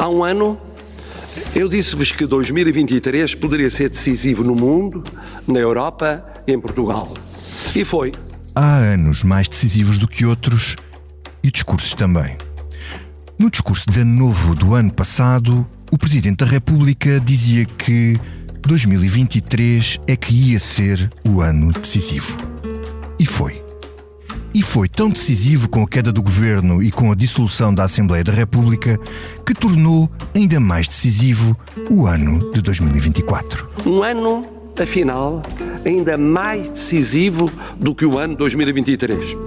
Há um ano, eu disse-vos que 2023 poderia ser decisivo no mundo, na Europa e em Portugal. E foi. Há anos mais decisivos do que outros e discursos também. No discurso de Ano Novo do ano passado, o Presidente da República dizia que 2023 é que ia ser o ano decisivo. E foi. E foi tão decisivo com a queda do governo e com a dissolução da Assembleia da República que tornou ainda mais decisivo o ano de 2024. Um ano, afinal, ainda mais decisivo do que o ano 2023.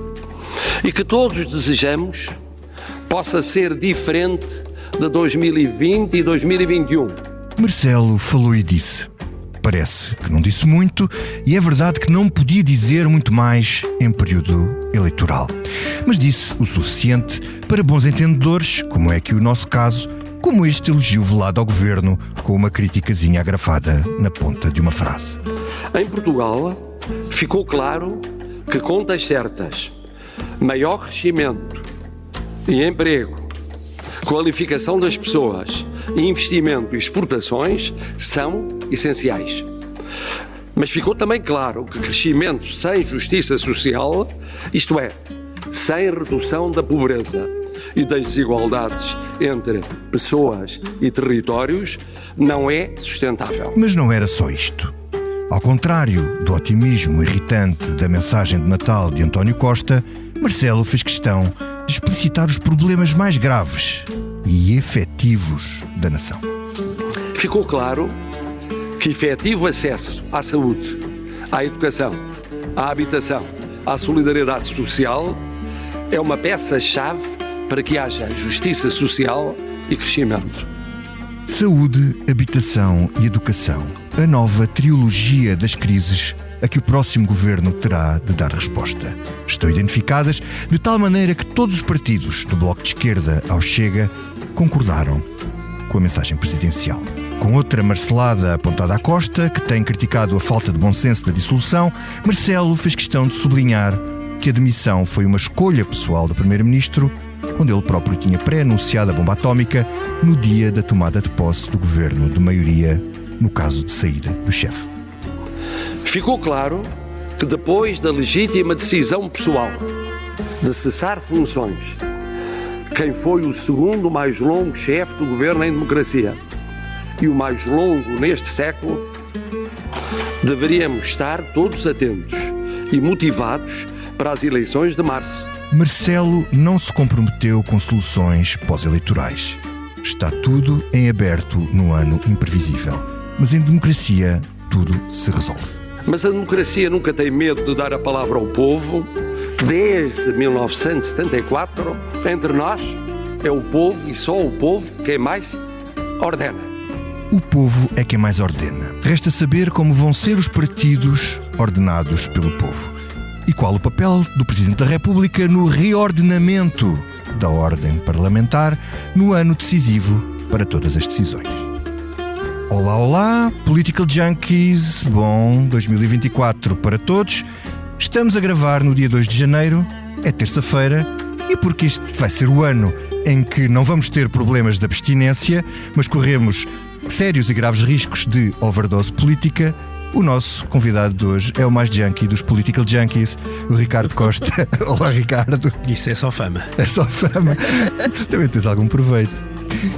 E que todos desejamos possa ser diferente de 2020 e 2021. Marcelo falou e disse. Parece que não disse muito e é verdade que não podia dizer muito mais em período eleitoral. Mas disse o suficiente para bons entendedores, como é que o nosso caso, como este elogio velado ao governo com uma criticazinha agrafada na ponta de uma frase. Em Portugal, ficou claro que contas certas, maior crescimento e emprego, qualificação das pessoas, investimento e exportações são essenciais. Mas ficou também claro que crescimento sem justiça social, isto é, sem redução da pobreza e das desigualdades entre pessoas e territórios, não é sustentável. Mas não era só isto. Ao contrário do otimismo irritante da mensagem de Natal de António Costa, Marcelo fez questão de explicitar os problemas mais graves e efetivos da nação. Ficou claro que efetivo acesso à saúde, à educação, à habitação, à solidariedade social é uma peça-chave para que haja justiça social e crescimento. Saúde, habitação e educação. A nova trilogia das crises a que o próximo governo terá de dar resposta. Estão identificadas de tal maneira que todos os partidos, do Bloco de Esquerda ao Chega, concordaram com a mensagem presidencial. Com outra marcelada apontada à Costa, que tem criticado a falta de bom senso da dissolução, Marcelo fez questão de sublinhar que a demissão foi uma escolha pessoal do Primeiro-Ministro, quando ele próprio tinha pré-anunciado a bomba atómica no dia da tomada de posse do governo de maioria, no caso de saída do chefe. Ficou claro que depois da legítima decisão pessoal de cessar funções, quem foi o segundo mais longo chefe do governo em democracia e o mais longo neste século, deveríamos estar todos atentos e motivados para as eleições de março. Marcelo não se comprometeu com soluções pós-eleitorais. Está tudo em aberto no ano imprevisível. Mas em democracia, tudo se resolve. Mas a democracia nunca tem medo de dar a palavra ao povo. Desde 1974, entre nós, é o povo e só o povo quem mais ordena. O povo é quem mais ordena. Resta saber como vão ser os partidos ordenados pelo povo. E qual o papel do Presidente da República no reordenamento da ordem parlamentar no ano decisivo para todas as decisões. Olá, olá, Political Junkies, bom 2024 para todos. Estamos a gravar no dia 2 de janeiro, é terça-feira, e porque este vai ser o ano em que não vamos ter problemas de abstinência, mas corremos sérios e graves riscos de overdose política, o nosso convidado de hoje é o mais junkie dos Political Junkies, o Ricardo Costa. Olá, Ricardo. Isso é só fama. É só fama. Também tens algum proveito.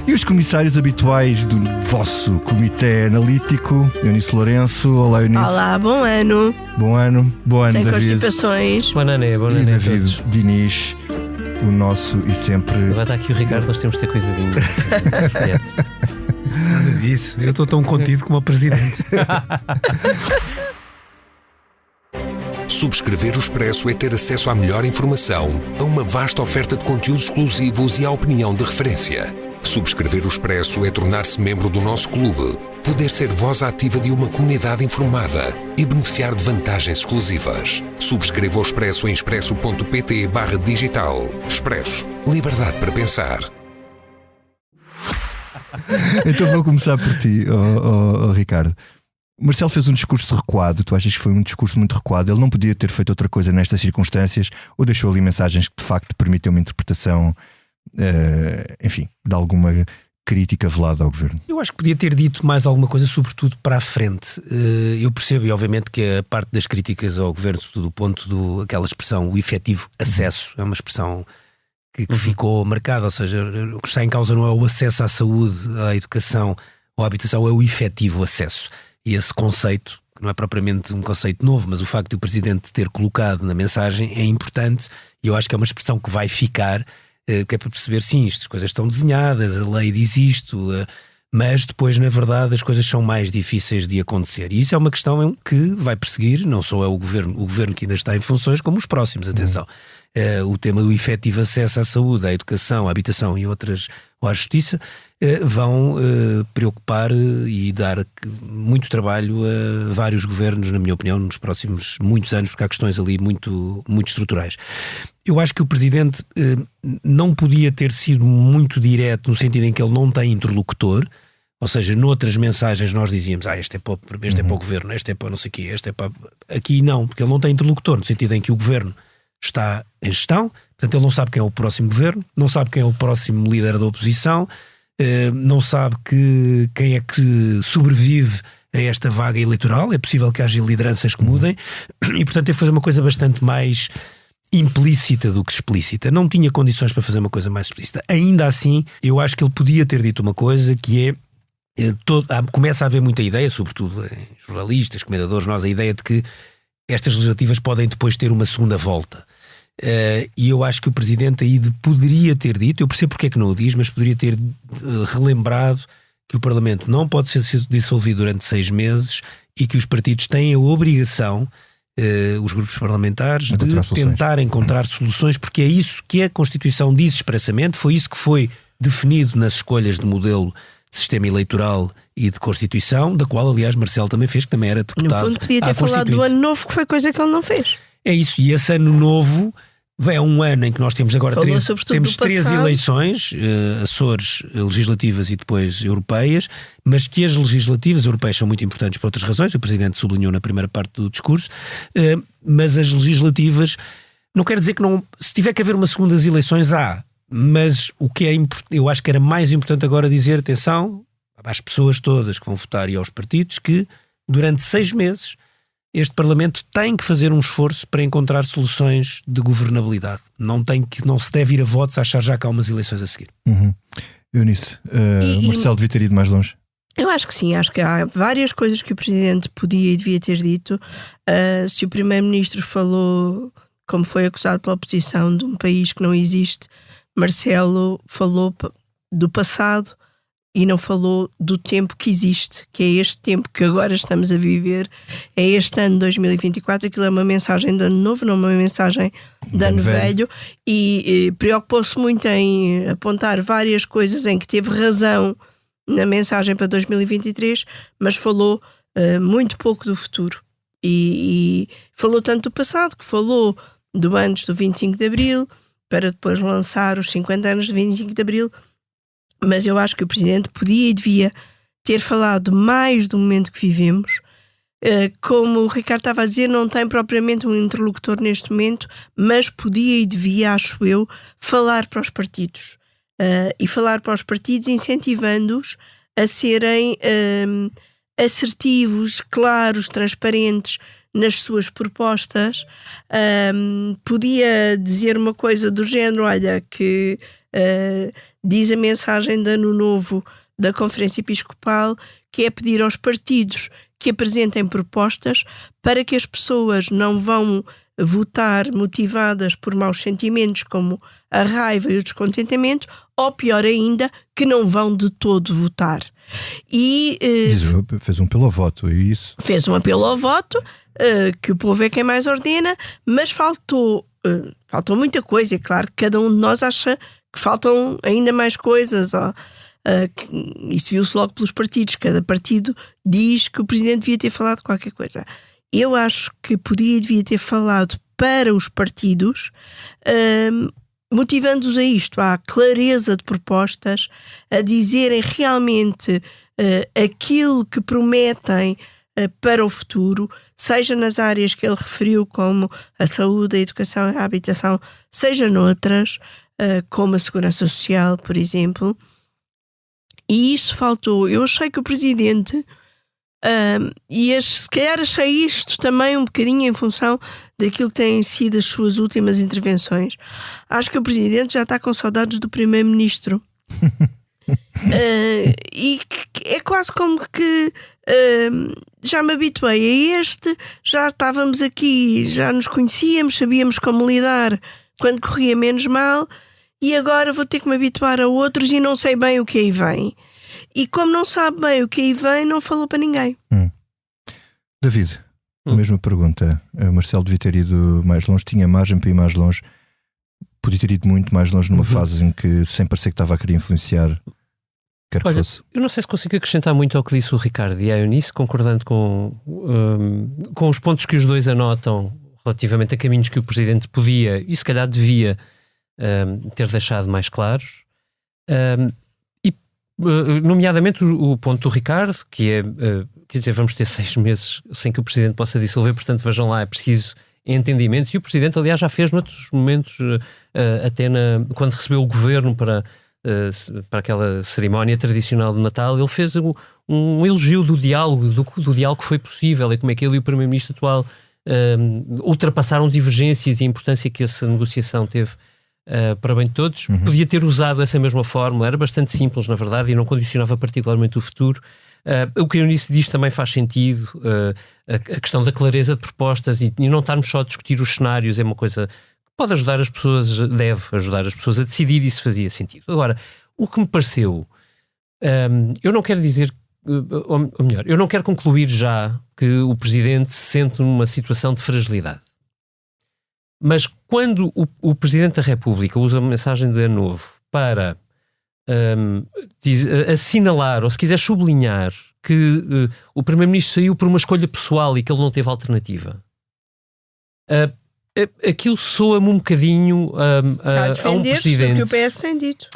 E os comissários habituais do vosso comitê analítico, Eunice Lourenço. Olá, Eunice. Olá, bom ano. Bom ano. Bom ano, sem David. constipações. Bom ano, e David Diniz, o nosso e sempre... Vai estar aqui o Ricardo, nós temos de ter cuidadinho. Nada disso, eu estou tão contido como o Presidente. Subscrever o Expresso é ter acesso à melhor informação, a uma vasta oferta de conteúdos exclusivos e à opinião de referência. Subscrever o Expresso é tornar-se membro do nosso clube, poder ser voz ativa de uma comunidade informada e beneficiar de vantagens exclusivas. Subscreva o Expresso em expresso.pt/digital. Expresso. Liberdade para pensar. Então vou começar por ti, Ricardo. O Marcelo fez um discurso recuado. Tu achas que foi um discurso muito recuado? Ele não podia ter feito outra coisa nestas circunstâncias, ou deixou ali mensagens que de facto permitem uma interpretação, enfim, de alguma crítica velada ao governo? Eu acho que podia ter dito mais alguma coisa, sobretudo para a frente. Eu percebo, e obviamente, que a parte das críticas ao governo, sobretudo do ponto aquela expressão, o efetivo acesso, é uma expressão que ficou marcada, ou seja, o que está em causa não é o acesso à saúde, à educação ou à habitação, é o efetivo acesso. E esse conceito, que não é propriamente um conceito novo, mas o facto de o Presidente ter colocado na mensagem é importante, e eu acho que é uma expressão que vai ficar, que é para perceber, sim, estas coisas estão desenhadas, a lei diz isto, mas depois, na verdade, as coisas são mais difíceis de acontecer. E isso é uma questão que vai perseguir, não só é o governo que ainda está em funções, como os próximos, atenção. O tema do efetivo acesso à saúde, à educação, à habitação e outras, ou à justiça, vão preocupar e dar muito trabalho a vários governos, na minha opinião, nos próximos muitos anos, porque há questões ali muito, muito estruturais. Eu acho que o Presidente não podia ter sido muito direto, no sentido em que ele não tem interlocutor, ou seja, noutras mensagens nós dizíamos, este é para o governo, este é para não sei o quê, este é para... Aqui não, porque ele não tem interlocutor, no sentido em que o governo está em gestão, portanto ele não sabe quem é o próximo governo, não sabe quem é o próximo líder da oposição, não sabe quem é que sobrevive a esta vaga eleitoral, é possível que haja lideranças que mudem, e portanto teve que fazer uma coisa bastante mais implícita do que explícita. Não tinha condições para fazer uma coisa mais explícita. Ainda assim, eu acho que ele podia ter dito uma coisa que começa a haver muita ideia, sobretudo em jornalistas, comentadores, nós, a ideia de que estas legislativas podem depois ter uma segunda volta. E eu acho que o Presidente aí poderia ter dito, eu percebo porque é que não o diz, mas poderia ter relembrado que o Parlamento não pode ser dissolvido durante 6 meses e que os partidos têm a obrigação, os grupos parlamentares, de tentar encontrar soluções, porque é isso que a Constituição diz expressamente, foi isso que foi definido nas escolhas de modelo de sistema eleitoral e de Constituição, da qual, aliás, Marcelo também fez, que também era deputado. No fundo, podia ter falado do ano novo, que foi coisa que ele não fez. É isso, e esse ano novo é um ano em que nós temos agora três eleições, Açores, legislativas e depois europeias, mas que as legislativas europeias são muito importantes por outras razões, o Presidente sublinhou na primeira parte do discurso, mas as legislativas, não quer dizer que não, se tiver que haver uma segunda das eleições, mas o que eu acho que era mais importante agora dizer, atenção, às pessoas todas que vão votar e aos partidos, que durante 6 meses este Parlamento tem que fazer um esforço para encontrar soluções de governabilidade. Não se deve ir a votos a achar já que há umas eleições a seguir. Eunice, Marcelo devia ter ido mais longe? Eu acho que sim, acho que há várias coisas que o Presidente podia e devia ter dito. Se o Primeiro-Ministro falou, como foi acusado pela oposição, de um país que não existe, Marcelo falou do passado e não falou do tempo que existe, que é este tempo que agora estamos a viver, é este ano 2024, aquilo é uma mensagem de ano novo, não uma mensagem de ano velho, e preocupou-se muito em apontar várias coisas em que teve razão na mensagem para 2023, mas falou muito pouco do futuro, e falou tanto do passado, que falou do antes do 25 de Abril, para depois lançar os 50 anos de 25 de Abril, mas eu acho que o Presidente podia e devia ter falado mais do momento que vivemos. Como o Ricardo estava a dizer, não tem propriamente um interlocutor neste momento, mas podia e devia, acho eu, falar para os partidos. E falar para os partidos incentivando-os a serem assertivos, claros, transparentes nas suas propostas. Podia dizer uma coisa do género, olha, que diz a mensagem de Ano Novo da Conferência Episcopal, que é pedir aos partidos que apresentem propostas para que as pessoas não vão votar motivadas por maus sentimentos como a raiva e o descontentamento, ou pior ainda, que não vão de todo votar. E fez um apelo ao voto, é isso? Fez um apelo ao voto, que o povo é quem mais ordena, mas faltou muita coisa. É claro que cada um de nós acha que faltam ainda mais coisas. Isso viu-se logo pelos partidos. Cada partido diz que o Presidente devia ter falado qualquer coisa. Eu acho que podia e devia ter falado para os partidos, motivando-os a isto, à clareza de propostas, a dizerem realmente aquilo que prometem para o futuro, seja nas áreas que ele referiu, como a saúde, a educação e a habitação, seja noutras, como a segurança social, por exemplo. E isso faltou. Eu achei que o Presidente, se calhar achei isto também um bocadinho em função daquilo que têm sido as suas últimas intervenções. Acho que o Presidente já está com saudades do Primeiro-Ministro. E é quase como que já me habituei a este, já estávamos aqui, já nos conhecíamos, sabíamos como lidar quando corria menos mal, e agora vou ter que me habituar a outros e não sei bem o que aí vem. E como não sabe bem o que aí vem, não falou para ninguém. David, a mesma pergunta. Marcelo devia ter ido mais longe, tinha margem para ir mais longe, podia ter ido muito mais longe numa fase em que, sem parecer que estava a querer influenciar, quer que fosse. Eu não sei se consigo acrescentar muito ao que disse o Ricardo e a Eunice, concordando com os pontos que os dois anotam relativamente a caminhos que o Presidente podia e se calhar devia ter deixado mais claros. Nomeadamente o ponto do Ricardo, que é, quer dizer, vamos ter 6 meses sem que o Presidente possa dissolver, portanto vejam lá, é preciso entendimento, e o Presidente aliás já fez noutros momentos, até quando recebeu o Governo para aquela cerimónia tradicional de Natal, ele fez um elogio do diálogo, do diálogo que foi possível, e como é que ele e o Primeiro-Ministro atual ultrapassaram divergências e a importância que essa negociação teve para bem de todos. Podia ter usado essa mesma fórmula, era bastante simples na verdade e não condicionava particularmente o futuro. O que a Eunice diz também faz sentido, a questão da clareza de propostas e não estarmos só a discutir os cenários é uma coisa que pode ajudar as pessoas, deve ajudar as pessoas a decidir, e isso fazia sentido. Agora, o que me pareceu, eu não quero dizer, ou melhor, eu não quero concluir já que o Presidente se sente numa situação de fragilidade. Mas quando o Presidente da República usa uma mensagem de Ano Novo para assinalar, ou se quiser sublinhar, que o Primeiro-Ministro saiu por uma escolha pessoal e que ele não teve alternativa, aquilo soa-me um bocadinho a um Presidente. O que o PS tem dito.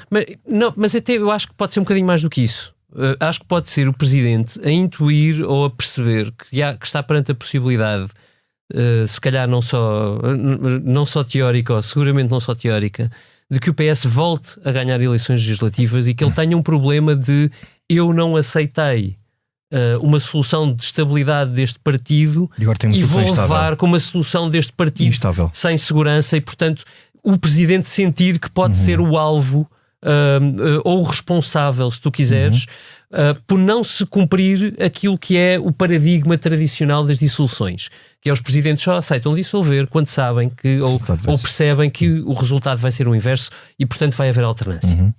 Mas até eu acho que pode ser um bocadinho mais do que isso. Acho que pode ser o Presidente a intuir ou a perceber que está perante a possibilidade, se calhar não só teórica, ou seguramente não só teórica, de que o PS volte a ganhar eleições legislativas e que ele tenha um problema de eu não aceitei uma solução de estabilidade deste partido e vou levar com uma solução deste partido instável, sem segurança, e portanto o Presidente sentir que pode ser o alvo ou o responsável, se tu quiseres, por não se cumprir aquilo que é o paradigma tradicional das dissoluções, que é os Presidentes só aceitam dissolver quando sabem que ou percebem que o resultado vai ser o inverso e portanto vai haver alternância.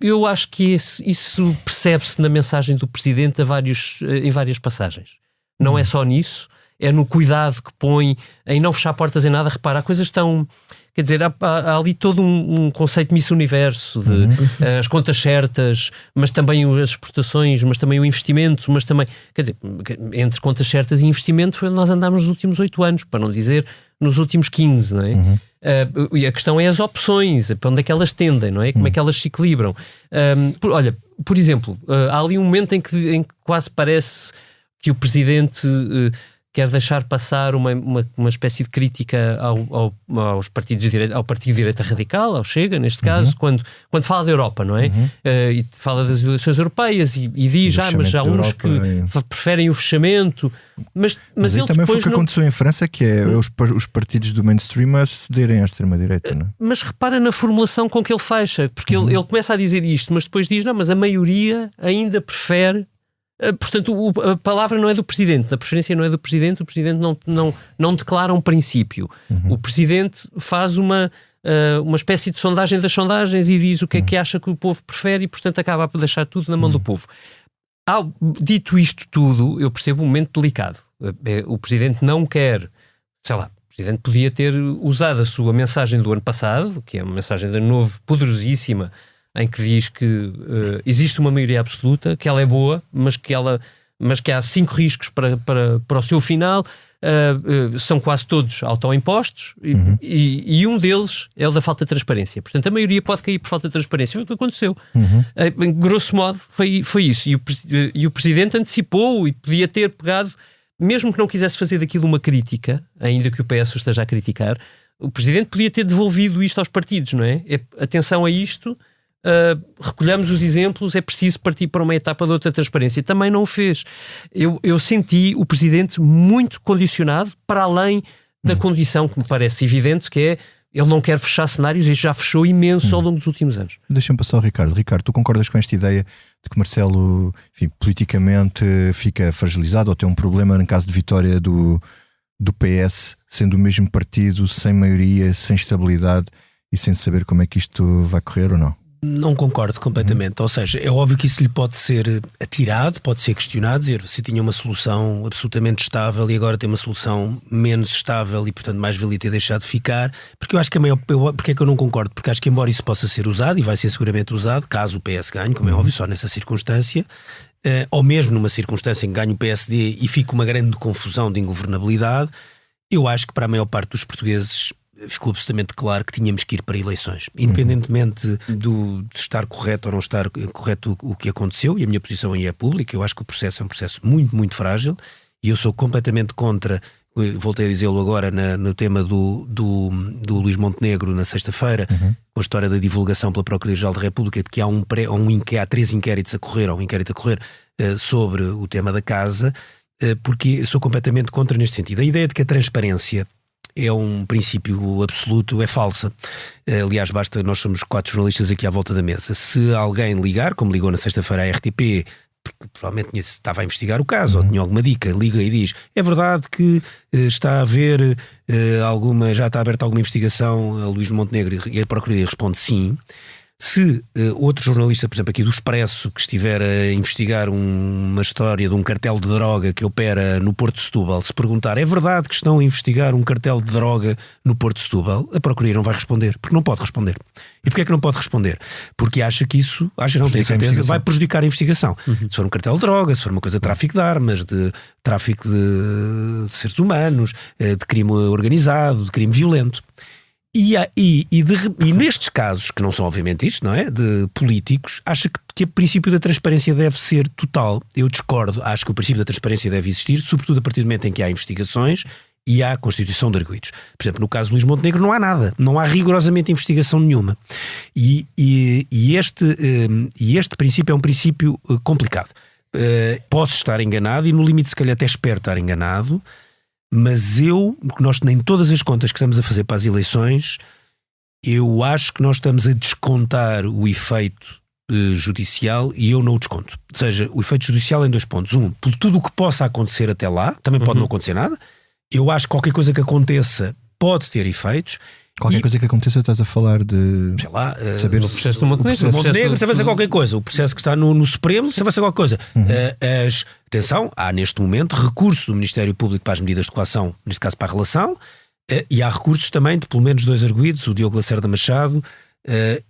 Eu acho que isso percebe-se na mensagem do Presidente em várias passagens. Não é só nisso, é no cuidado que põe em não fechar portas em nada. Repara, há coisas estão... Quer dizer, há ali todo um conceito de Miss Universo, de as contas certas, mas também as exportações, mas também o investimento, mas também... Quer dizer, entre contas certas e investimento foi onde nós andámos nos últimos 8 anos, para não dizer nos últimos 15, não é? E a questão é as opções, para onde é que elas tendem, não é? Como é que elas se equilibram. Olha, por exemplo, há ali um momento em que quase parece que o Presidente... quer deixar passar uma espécie de crítica aos partidos de direita, ao Partido de Direita Radical, ao Chega, neste caso, quando fala da Europa, não é? E fala das eleições europeias e diz, mas há uns que preferem o fechamento, mas ele também depois foi o que aconteceu em França, que é os partidos do mainstream a cederem à extrema-direita, não é? Mas repara na formulação com que ele fecha, porque ele começa a dizer isto, mas depois diz, mas a maioria ainda prefere. Portanto, a palavra não é do Presidente, a preferência não é do Presidente, o Presidente não declara um princípio. O Presidente faz uma espécie de sondagem das sondagens e diz o que é que acha que o povo prefere e, portanto, acaba por deixar tudo na mão do povo. Dito isto tudo, eu percebo um momento delicado. O Presidente não quer, sei lá, o Presidente podia ter usado a sua mensagem do ano passado, que é uma mensagem de Ano Novo poderosíssima, em que diz que existe uma maioria absoluta, que ela é boa, mas que há 5 riscos para o seu final, são quase todos autoimpostos, e um deles é o da falta de transparência. Portanto, a maioria pode cair por falta de transparência. Foi o que aconteceu. Em grosso modo, foi isso. E o Presidente antecipou e podia ter pegado, mesmo que não quisesse fazer daquilo uma crítica, ainda que o PS o esteja a criticar, o Presidente podia ter devolvido isto aos partidos, não é? Atenção a isto. recolhamos os exemplos, é preciso partir para uma etapa de outra transparência. Também não o fez. Eu senti o Presidente muito condicionado, para além da condição que me parece evidente, que é ele não quer fechar cenários e já fechou imenso ao longo dos últimos anos. Deixa-me passar ao Ricardo. Ricardo, tu concordas com esta ideia de que Marcelo, enfim, politicamente fica fragilizado ou tem um problema no caso de vitória do PS, sendo o mesmo partido, sem maioria, sem estabilidade e sem saber como é que isto vai correr ou não? Não concordo completamente. Ou seja, é óbvio que isso lhe pode ser atirado, pode ser questionado, dizer se tinha uma solução absolutamente estável e agora tem uma solução menos estável e portanto mais valia ter deixado de ficar, porque eu acho que porque é que eu não concordo? Porque acho que embora isso possa ser usado, e vai ser seguramente usado, caso o PS ganhe, como é óbvio, só nessa circunstância, ou mesmo numa circunstância em que ganhe o PSD e fique uma grande confusão de ingovernabilidade, eu acho que para a maior parte dos portugueses ficou absolutamente claro que tínhamos que ir para eleições, independentemente de estar correto ou não estar correto o que aconteceu, e a minha posição aí é pública. Eu acho que o processo é um processo muito, muito frágil, e eu sou completamente contra, voltei a dizê-lo agora no tema do Luís Montenegro na sexta-feira, com a história da divulgação pela Procuradoria-Geral da República de que há 3 inquéritos a correr, ou um inquérito a correr sobre o tema da casa, porque sou completamente contra neste sentido. A ideia de que a transparência é um princípio absoluto, é falsa. Aliás, nós somos 4 jornalistas aqui à volta da mesa. Se alguém ligar, como ligou na sexta-feira à RTP, porque provavelmente estava a investigar o caso ou tinha alguma dica, liga e diz: é verdade que está a haver já está aberta alguma investigação a Luís Montenegro, e a Procuradoria responde sim. Se outro jornalista, por exemplo aqui do Expresso, que estiver a investigar uma história de um cartel de droga que opera no Porto de Setúbal, se perguntar: é verdade que estão a investigar um cartel de droga no Porto de Setúbal? A Procuradoria não vai responder, porque não pode responder. E porquê é que não pode responder? Porque acha que isso, não tenho certeza, vai prejudicar a investigação. Se for um cartel de droga, se for uma coisa de tráfico de armas, de tráfico de seres humanos, de crime organizado, de crime violento. E nestes casos, que não são obviamente isto, não é? De políticos, acha que o princípio da transparência deve ser total. Eu discordo, acho que o princípio da transparência deve existir, sobretudo a partir do momento em que há investigações e há constituição de arguidos. Por exemplo, no caso de Luís Montenegro não há nada, não há rigorosamente investigação nenhuma. E este princípio é um princípio complicado. Posso estar enganado e no limite se calhar até espero estar enganado, mas nós nem todas as contas que estamos a fazer para as eleições, eu acho que nós estamos a descontar o efeito judicial e eu não o desconto. Ou seja, o efeito judicial em 2 pontos. Por tudo o que possa acontecer até lá, também pode não acontecer nada. Eu acho que qualquer coisa que aconteça pode ter efeitos. Qualquer coisa que aconteça, estás a falar de... sei lá, saber no processo do Montenegro. Você vai ser qualquer coisa. O processo que está no Supremo, você vai ser qualquer coisa. Atenção, há neste momento recurso do Ministério Público para as medidas de coação, neste caso para a relação, e há recursos também de pelo menos 2 arguidos, o Diogo Lacerda Machado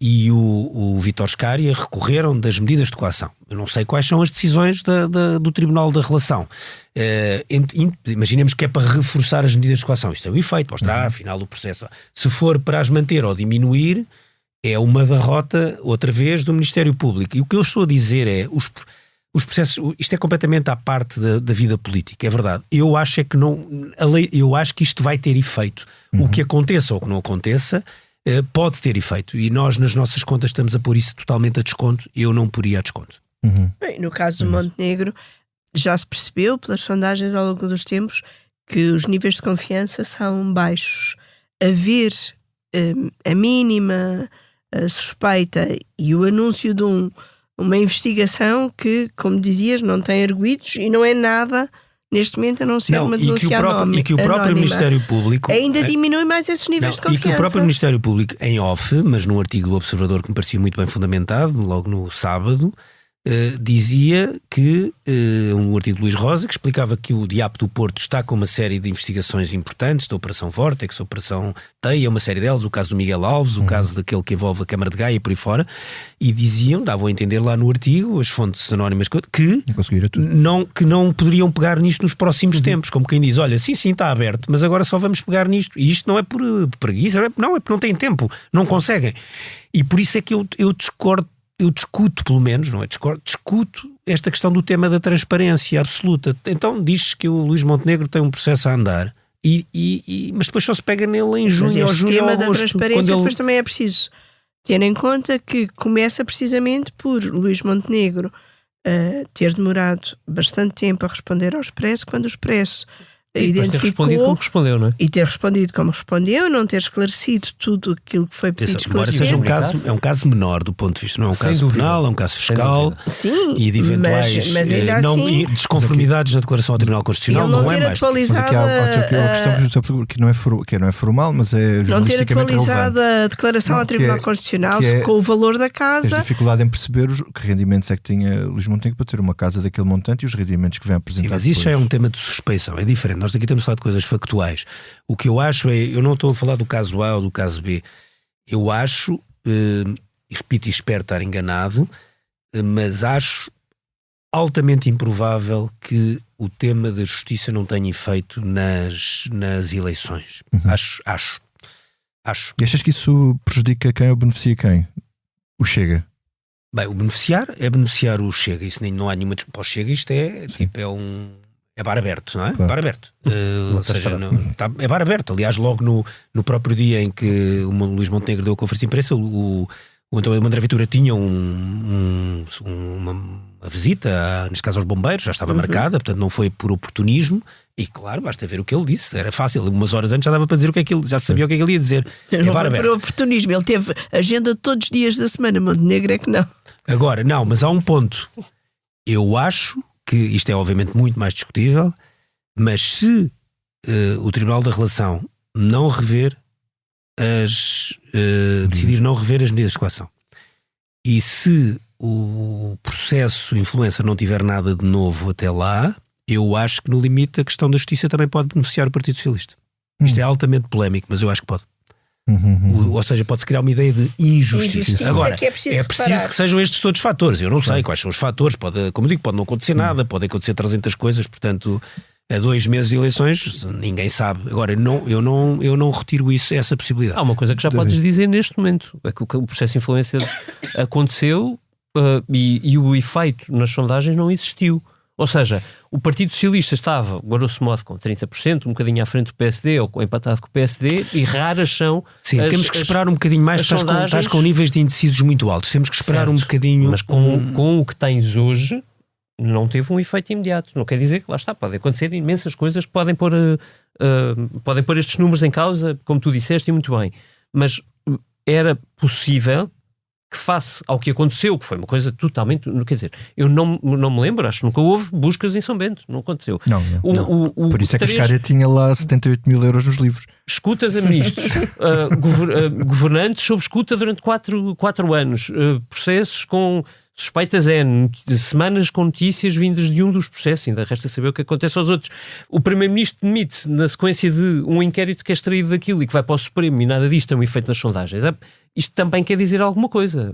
e o Vítor Scária, recorreram das medidas de coação. Eu não sei quais são as decisões do Tribunal da Relação. Imaginemos que é para reforçar as medidas de coação. Isto tem um efeito, mostrar afinal o processo. Se for para as manter ou diminuir, é uma derrota outra vez do Ministério Público. E o que eu estou a dizer é os processos, isto é completamente à parte da vida política, é verdade. Eu acho que eu acho que isto vai ter efeito. O que aconteça ou que não aconteça pode ter efeito, e nós nas nossas contas estamos a pôr isso totalmente a desconto. Eu não poria a desconto. Bem, no caso do Montenegro, já se percebeu pelas sondagens ao longo dos tempos que os níveis de confiança são baixos. Haver a mínima suspeita e o anúncio de uma investigação que, como dizias, não tem arguidos e não é nada neste momento a não ser uma denúncia e que o próprio Ministério Público ainda diminui mais esses níveis de confiança. E que o próprio Ministério Público, em off, mas num artigo do Observador que me parecia muito bem fundamentado, logo no sábado, dizia que um artigo de Luís Rosa que explicava que o DIAP do Porto está com uma série de investigações importantes, da Operação Vortex, a Operação Teia, uma série delas, o caso do Miguel Alves, o caso daquele que envolve a Câmara de Gaia e por aí fora, e davam a entender lá no artigo, as fontes anónimas, que não poderiam pegar nisto nos próximos tempos, como quem diz: olha, sim, está aberto, mas agora só vamos pegar nisto, e isto não é por preguiça, não, é porque não têm tempo, não conseguem. E por isso é que eu discordo. Eu discuto, pelo menos, não é? Discuto esta questão do tema da transparência absoluta. Então diz que o Luís Montenegro tem um processo a andar, mas depois só se pega nele em junho ou julho ou agosto. O tema da transparência depois também é preciso Tendo em conta que começa precisamente por Luís Montenegro ter demorado bastante tempo a responder ao Expresso, quando o Expresso Ter respondido como respondeu, não é? e ter respondido como respondeu, não ter esclarecido tudo aquilo que foi pedido Embora esclarecer. seja um caso menor do ponto de vista, não é um Sem caso dúvida. penal, é um caso fiscal Sim, e de eventuais mas ainda não, assim, e desconformidades na declaração ao Tribunal Constitucional, ele não não é ter mais. Mas atualizado aqui há uma questão que não é formal, mas é não ter jornalisticamente atualizado relevante. a declaração Não, ao Tribunal que é- Constitucional que é- com o valor da Tens casa. dificuldade em perceber que rendimentos é que tinha Luís Montenegro para ter uma casa daquele montante e os rendimentos que vem apresentar. Mas isso já é depois. um tema de suspeição, é diferente. Nós aqui estamos a falar de coisas factuais. O que eu acho eu não estou a falar do caso A ou do caso B. Eu acho, e repito e espero estar enganado, mas acho altamente improvável que o tema da justiça não tenha efeito nas eleições. Acho. E achas que isso prejudica quem ou beneficia quem? O Chega. Bem, o beneficiar é beneficiar o Chega. Isso nem, não há nenhuma discussão. Chega, isto é bar aberto, não é? Claro. Bar aberto. Ou seja, é bar aberto. Aliás, logo no próprio dia em que o Luís Montenegro deu a conferência de imprensa, o António André Ventura tinha uma visita, neste caso aos bombeiros, já estava marcada, portanto não foi por oportunismo. E claro, basta ver o que ele disse. Era fácil. Umas horas antes já dava para dizer o que é que ele já sabia o que é que ele ia dizer. É Não bar foi por aberto. oportunismo, ele teve agenda todos os dias da semana. Montenegro é que não. Agora, não, mas há um ponto. Eu acho que isto é obviamente muito mais discutível, mas se o Tribunal da Relação não rever decidir não rever as medidas de coação, e se o processo influencer não tiver nada de novo até lá, eu acho que no limite a questão da justiça também pode beneficiar o Partido Socialista. Isto é altamente polémico, mas eu acho que pode. Ou seja, pode-se criar uma ideia de injustiça. Injustiça Agora, que é preciso reparar. que sejam estes todos os fatores. Eu não sei quais são os fatores. Como digo, pode não acontecer nada, pode acontecer 300 coisas. Portanto, a 2 meses de eleições, ninguém sabe. Agora, eu não retiro essa possibilidade. Há uma coisa que já podes dizer neste momento: é que o processo de influência aconteceu e o efeito nas sondagens não existiu. Ou seja, o Partido Socialista estava, grosso modo, com 30%, um bocadinho à frente do PSD, ou empatado com o PSD, e raras são. Sim, temos que esperar um bocadinho mais. Estás com níveis de indecisos muito altos. Temos que esperar certo, um bocadinho. Mas com o que tens hoje, não teve um efeito imediato. Não quer dizer que lá está, pode acontecer imensas coisas que podem pôr estes números em causa, como tu disseste, e muito bem. Mas era possível que face ao que aconteceu, que foi uma coisa totalmente... Quer dizer, eu não me lembro, acho que nunca houve buscas em São Bento, não aconteceu. Não. Por isso é que a Escária tinha lá 78 mil euros nos livros. Escutas a ministros, governantes sob escuta durante 4 anos, processos com suspeitas semanas com notícias vindas de um dos processos, ainda resta saber o que acontece aos outros. O Primeiro-Ministro demite-se na sequência de um inquérito que é extraído daquilo e que vai para o Supremo e nada disto é um efeito nas sondagens. Isto também quer dizer alguma coisa.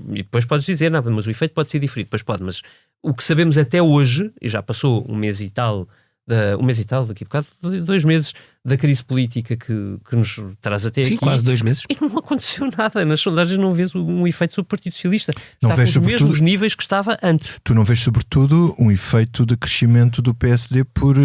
E depois podes dizer, não, mas o efeito pode ser diferente, depois pode, mas o que sabemos até hoje, e já passou um mês e tal, daqui a bocado, 2 meses da crise política que nos traz até aqui. Sim, quase 2 meses. E não aconteceu nada. Nas sondagens não vês um efeito sobre o Partido Socialista. Não Está vês, com os mesmos níveis que estava antes. Tu não vês, sobretudo, um efeito de crescimento do PSD por...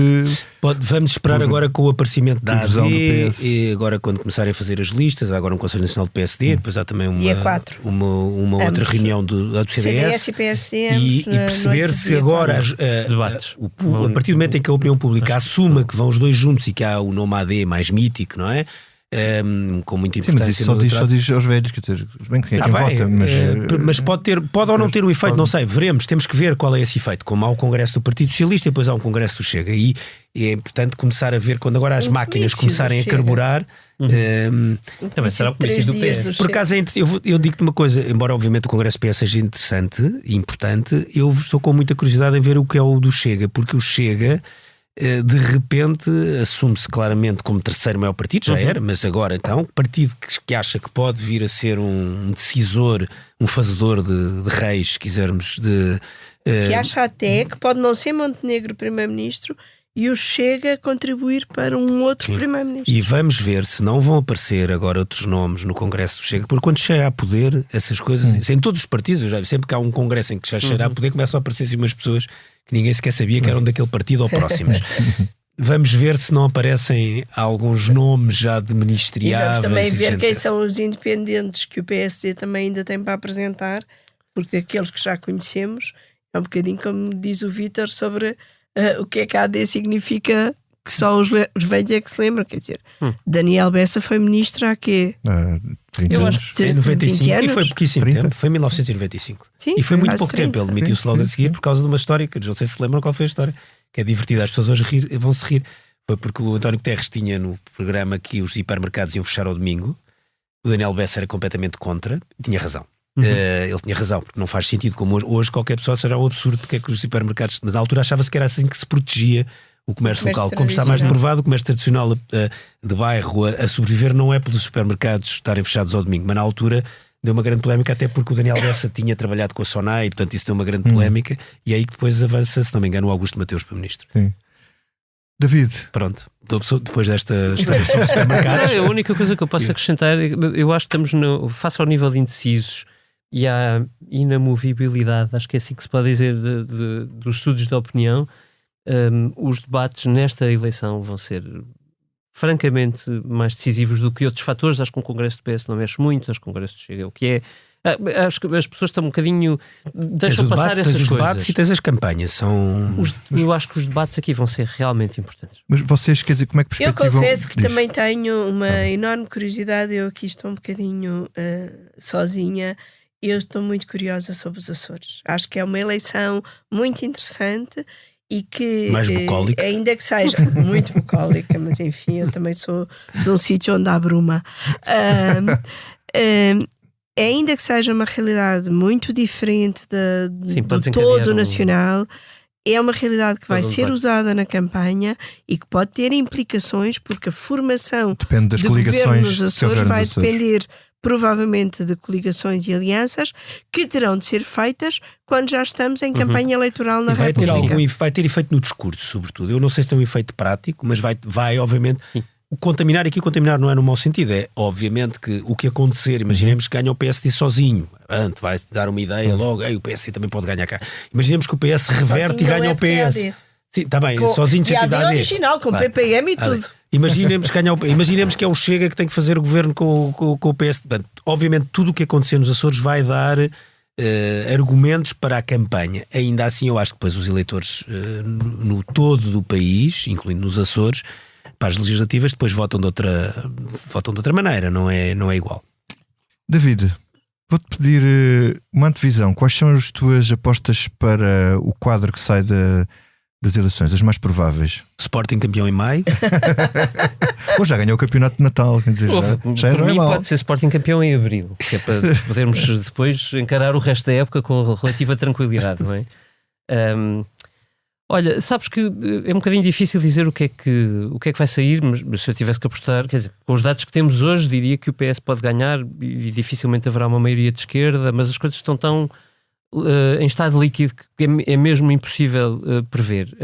Vamos esperar agora com o aparecimento da AD, do PS. e agora quando começarem a fazer as listas, há agora um Conselho Nacional do PSD, depois há também Dia 4. uma outra reunião do CDS e PSD e perceber se agora Debates. a partir do momento em que a opinião pública assuma que vão os dois juntos e que há o nome AD mais mítico, não é? Com muita Sim, mas importância. isso só diz aos velhos, quer dizer, bem quem vota, mas pode ou não ter o efeito, não sei, veremos, temos que ver qual é esse efeito, como há o Congresso do Partido Socialista e depois há um Congresso do Chega, e é importante começar a ver, quando agora as máquinas começarem a carburar. Também será o comício do PS. Por acaso, eu digo-te uma coisa, embora obviamente o Congresso PS seja interessante e importante, eu estou com muita curiosidade em ver o que é o do Chega, porque o Chega de repente assume-se claramente como terceiro maior partido, já era, mas agora então, partido que acha que pode vir a ser um decisor, um fazedor de reis, se quisermos, que acha até que pode não ser Montenegro primeiro-ministro e o Chega contribuir para um outro primeiro-ministro. E vamos ver se não vão aparecer agora outros nomes no Congresso do Chega, porque quando chega a poder, essas coisas, em todos os partidos, eu já vi, sempre que há um congresso em que já cheira a poder, começam a aparecer assim umas pessoas que ninguém sequer sabia que eram daquele partido ou próximas. Vamos ver se não aparecem alguns nomes já de E ministriáveis. vamos também ver gente quem dessa. são os independentes que o PSD também ainda tem para apresentar, porque aqueles que já conhecemos, é um bocadinho como diz o Vítor sobre o que é que a AD significa, que só os velhos é que se lembram. Quer dizer, Daniel Bessa foi ministro há quê? 30 Eu anos. acho Em 95, 20 e anos? foi pouquíssimo 30. tempo, foi em 1995. Sim, E foi muito quase pouco 30. tempo, ele demitiu-se logo a seguir por causa de uma história que não sei se lembram qual foi a história, que é divertida, as pessoas hoje vão se rir. Foi porque o António Guterres tinha no programa que os hipermercados iam fechar ao domingo, o Daniel Bessa era completamente contra, e tinha razão. Ele tinha razão, porque não faz sentido, como hoje qualquer pessoa será um absurdo porque é que os hipermercados, mas na altura achava-se que era assim que se protegia o comércio local. Como está mais provado, o comércio tradicional de bairro a sobreviver não é pelos supermercados estarem fechados ao domingo, mas na altura deu uma grande polémica, até porque o Daniel Bessa tinha trabalhado com a SONAI, e portanto isso deu uma grande polémica, e é aí que depois avança, se não me engano, o Augusto Mateus para ministro. Sim. David, Pronto, depois desta história sobre supermercados. Não, a única coisa que eu posso acrescentar, eu acho que estamos face ao nível de indecisos e à inamovibilidade, acho que é assim que se pode dizer, dos estudos de opinião. Os debates nesta eleição vão ser francamente mais decisivos do que outros fatores. Acho que um congresso do PS não mexe muito, acho que o congresso chega é o que é. Acho que as pessoas estão um bocadinho, deixam passar essas tens os coisas. debates e tens as campanhas, Eu acho que os debates aqui vão ser realmente importantes. mas vocês, quer dizer, como é que Eu perspectivam... confesso que Diz. também tenho uma enorme curiosidade. Eu aqui estou um bocadinho sozinha. Eu estou muito curiosa sobre os Açores. Acho que é uma eleição muito interessante e que, Mais bucólica. ainda que seja muito bucólica, mas enfim, eu também sou de um sítio onde há bruma. Ainda que seja uma realidade muito diferente Sim, do pode desencadear todo nacional, é uma realidade que vai Todo um ser debate. usada na campanha e que pode ter implicações, porque a formação Depende das de governo coligações nos que Açores houver nos vai Açores. depender provavelmente de coligações e alianças que terão de ser feitas quando já estamos em campanha eleitoral na E vai ter, República. vai ter efeito no discurso, sobretudo. Eu não sei se tem um efeito prático, mas vai obviamente, contaminar. Aqui contaminar não é no mau sentido, é obviamente que o que acontecer, imaginemos que ganha o PSD sozinho, vai dar uma ideia logo, o PSD também pode ganhar cá. Imaginemos que o PS reverte e ganha o PS. Sim, está bem, sozinho E a sentido AD AD. original, com Claro. PPM e tudo. Imaginemos que é o Chega que tem que fazer o governo com o PS. Portanto, obviamente tudo o que acontecer nos Açores vai dar argumentos para a campanha. Ainda assim eu acho que depois os eleitores no todo do país, incluindo nos Açores, para as legislativas depois votam de outra maneira, não é igual. David, vou-te pedir uma antevisão. Quais são as tuas apostas para o quadro que sai das eleições, as mais prováveis? Sporting campeão em maio. Ou já ganhou o campeonato de Natal, quer dizer, já Por não é mim mal. pode ser Sporting campeão em Abril, que é para podermos depois encarar o resto da época com relativa tranquilidade, não é? Olha, sabes que é um bocadinho difícil dizer o que é que vai sair, mas se eu tivesse que apostar, quer dizer, com os dados que temos hoje, diria que o PS pode ganhar e dificilmente haverá uma maioria de esquerda, mas as coisas estão tão em estado líquido que é mesmo impossível prever.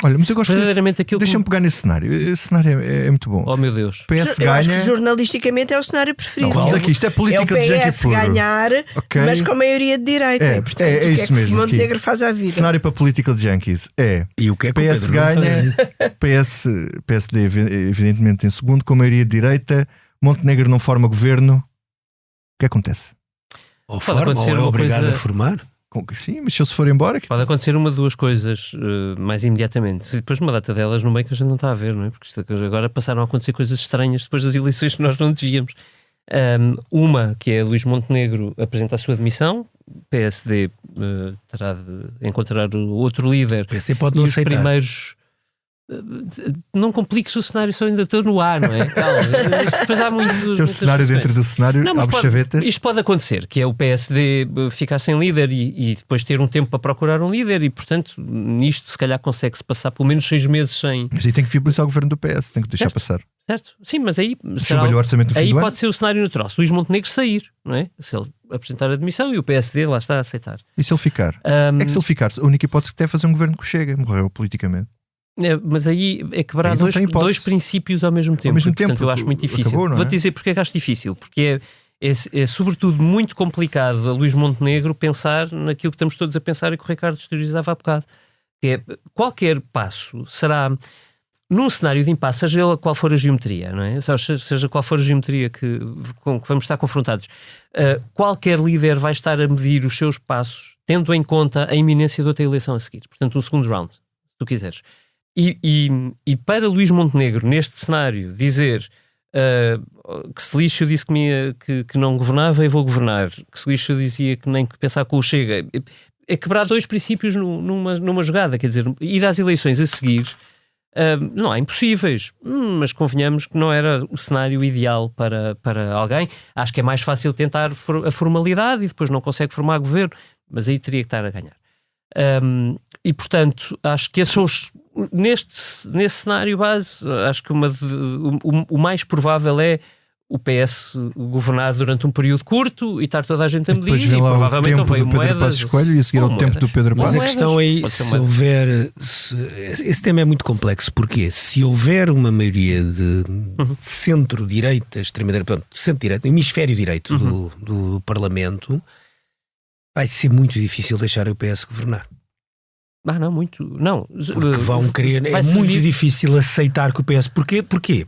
Olha, mas eu gosto verdadeiramente aquilo Deixa-me pegar nesse cenário. Esse cenário é muito bom. Oh meu Deus. O PS Eu acho ganha. que jornalisticamente é o cenário preferido. Não, vamos aqui, isto é política de é o janky PS puro. ganhar, Ok. mas com a maioria de direita. É, Portanto, é o que isso é que mesmo Montenegro aqui. faz à vida? Cenário para Political Junkies é E o que é que o PS Pedro não ganha, PSD evidentemente em segundo, com a maioria de direita, Montenegro não forma governo. O que acontece? Ou Pode forma, ou acontecer é uma obrigado coisa- a formar? Sim, mas se ele se for embora... Pode acontecer uma de duas coisas mais imediatamente. E depois uma data delas no meio que a gente não está a ver, não é? Porque agora passaram a acontecer coisas estranhas depois das eleições que nós não desvíamos. Uma, que é Luís Montenegro apresenta a sua demissão, PSD terá de encontrar outro líder. O PSD pode E não os aceitar. primeiros... não compliques o cenário, só ainda estou no ar, não é? Calma, isto depois há muitos... Que é o cenário dentro do cenário, Não, mas abre chavetas. isto pode acontecer, que é o PSD ficar sem líder e depois ter um tempo para procurar um líder e, portanto, nisto se calhar consegue-se passar pelo menos 6 meses sem... Mas aí tem que viabilizar o governo do PS, tem que deixar Certo. passar. Certo? Sim, mas aí... Chumbelho o orçamento no fim aí do pode ano. ser o cenário natural. Se Luís Montenegro sair, não é? Se ele apresentar a demissão e o PSD lá está a aceitar. E se ele ficar? É que se ele ficar, a única hipótese que tem é fazer um governo que chega, morreu politicamente. Mas aí é quebrar Aí não tem hipótese. dois princípios ao mesmo tempo. mesmo E, portanto, tempo, eu acho muito difícil. acabou, não é? Vou-te dizer porque é que acho difícil. Porque é sobretudo muito complicado a Luís Montenegro pensar naquilo que estamos todos a pensar e que o Ricardo exteriorizava há bocado. Que é, qualquer passo será num cenário de impasse, seja ele qual for a geometria, não é? Seja qual for a geometria com que vamos estar confrontados, qualquer líder vai estar a medir os seus passos tendo em conta a iminência de outra eleição a seguir. Portanto, um segundo round, se tu quiseres. E para Luís Montenegro, neste cenário, dizer que se lixo eu disse que não governava e vou governar, que se lixo eu dizia que nem que pensar com o Chega, é quebrar dois princípios numa jogada. Quer dizer, ir às eleições a seguir não há impossíveis, mas convenhamos que não era o cenário ideal para alguém. Acho que é mais fácil tentar a formalidade e depois não consegue formar governo, mas aí teria que estar a ganhar. E portanto, acho que esses são nesse cenário base, acho que o mais provável é o PS governar durante um período curto e estar toda a gente a medir, depois vem lá provavelmente o tempo não veio do Pedro moedas, Passos Coelho e a seguir ao tempo do Pedro Mas Passos. a questão aí, se houver... esse tema é muito complexo, porque se houver uma maioria de centro-direita, extrema-direita, centro-direita, hemisfério direito do Parlamento, vai ser muito difícil deixar o PS governar. Não, muito. Não. Porque vão querer. É muito difícil aceitar que o PS. Porquê? Porque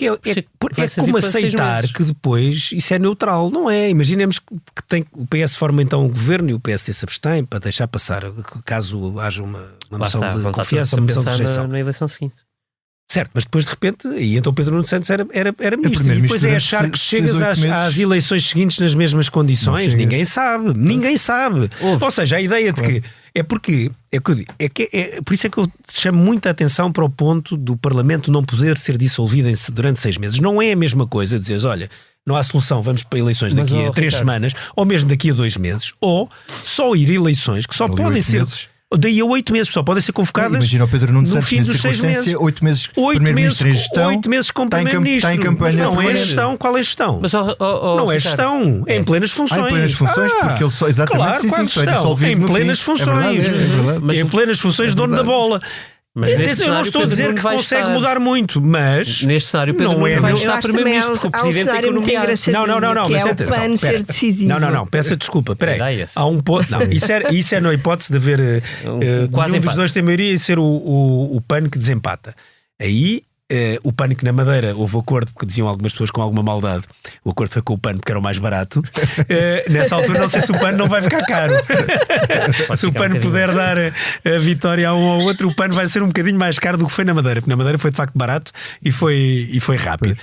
é como aceitar que depois isso é neutral, não é? Imaginemos que o PS forma então um governo e o PSD se abstém para deixar passar, caso haja uma moção de confiança, uma moção de rejeição. Na eleição seguinte. Certo, mas depois de repente, e então Pedro Nuno Santos era ministro. E depois é achar que chegas às eleições seguintes nas mesmas condições. Ninguém sabe. Ou seja, a ideia de que por isso é que eu chamo muita atenção para o ponto do Parlamento não poder ser dissolvido durante 6 meses. Não é a mesma coisa dizeres, olha, não há solução, vamos para eleições daqui a 3 semanas, ou mesmo daqui a 2 meses, ou só ir a eleições que só podem ser... Daí a 8 meses, só podem ser convocadas. Imagina o Pedro Nuno no Santos fim dos 6 meses. 8 meses primeiro-ministro em gestão. 8 meses como primeiro-ministro. Está em campanha. Não é gestão. Qual é gestão? Mas, não é gestão. É em plenas funções. Em plenas funções, porque ele só... Exatamente, claro, sim, foi dissolvido em plenas funções. É verdade. Em plenas funções, dono da bola. Mas eu não estou a dizer que consegue mudar muito, mas neste cenário Pedro Nuno vai estar primeiro-ministro, porque o Presidente tem economia. Não, mas é o PAN ser decisivo. Não, peço desculpa, peraí. Há um ponto. Não, isso é na hipótese de haver nenhum dos dois tem maioria e ser o PAN que desempata. Aí o PAN, que na Madeira houve acordo, porque diziam algumas pessoas com alguma maldade, o acordo foi com o PAN porque era o mais barato. Nessa altura não sei se o PAN não vai ficar caro. Se o PAN puder dar a vitória a um ou outro, o PAN vai ser um bocadinho mais caro do que foi na Madeira, porque na Madeira foi de facto barato e foi rápido.